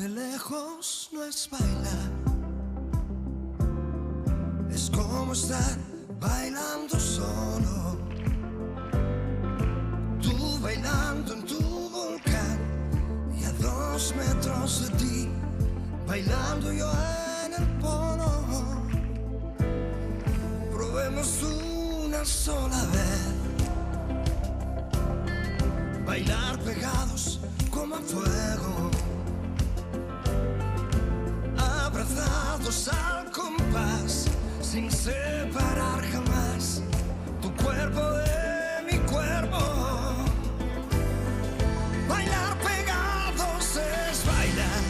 de lejos no es bailar, es como estar bailando solo. Tú bailando en tu volcán y a 2 metros de ti, bailando yo en el polo. Probemos una sola vez bailar pegados como a fuego, abrazados al compás, sin separar jamás tu cuerpo de mi cuerpo. Bailar pegados es bailar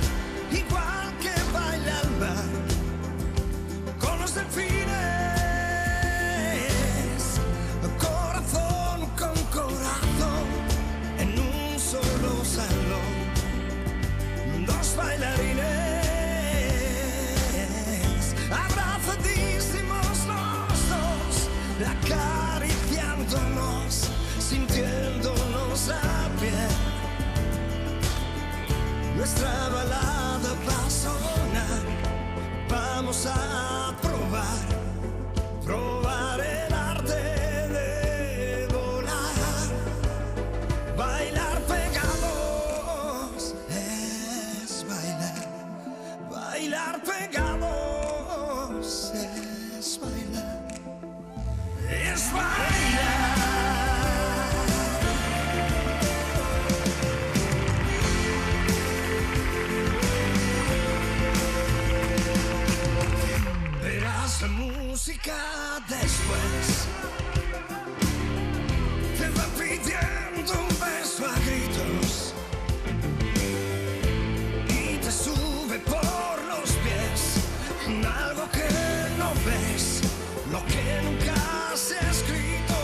igual que baila el mar con los delfines, corazón con corazón en un solo salón, 2 bailarines abrazadísimos los dos, acariciándonos, sintiéndonos a pie. Nuestra balada va a sonar, vamos a probar el arte de volar. Bailar pegados es bailar, bailar pegados es bailar, es bailar. Verás la música después, te va pidiendo un beso a gritos y te sube por los pies algo que no ves, lo que nunca se ha escrito.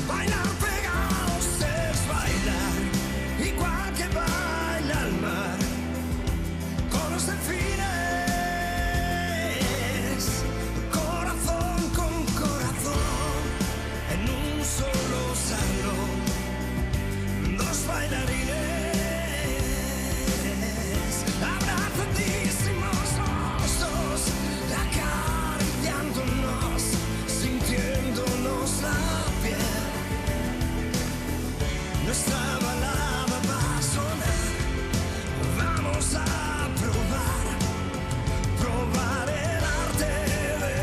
Bailar pegados es bailar igual que baila el mar con los delfines, corazón con corazón en un solo salón, 2 bailarines abrazadísimos los dos, acariciándonos, sintiéndonos la piel. Nuestra balada va a sonar, vamos a probar el arte de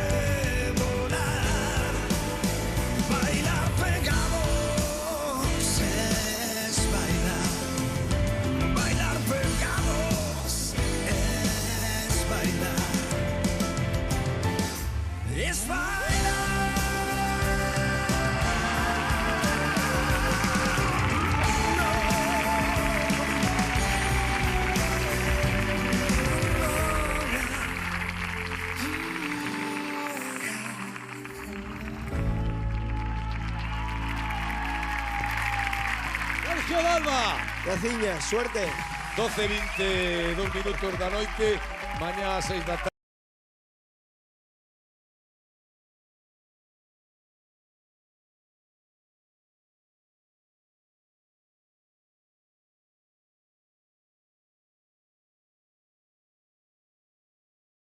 volar. Bailar pegados es bailar, bailar pegados es bailar, es bailar. Sergio Dalma. Graciñas, suerte. 12:22 minutos da noite, mañá a 6 da tarde.